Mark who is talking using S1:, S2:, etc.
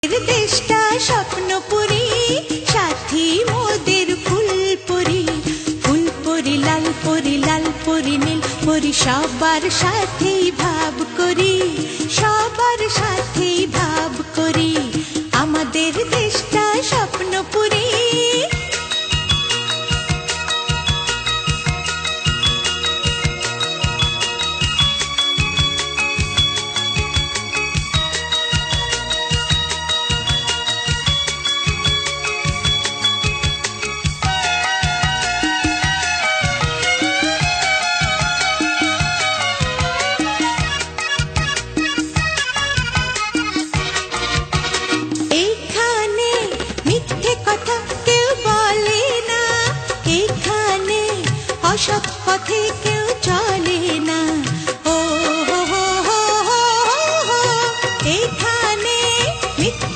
S1: দেশটা স্বপ্নপুরী, সাথী মোদের ফুলপুরি। ফুলপুরি লাল পরি, লাল পরি নীল পরি, সবার সাথেই ভাব করি, সবার সাথেই ভাব করি। আমাদের দেশটা স্বপ্নপুরী। অসৎ পথে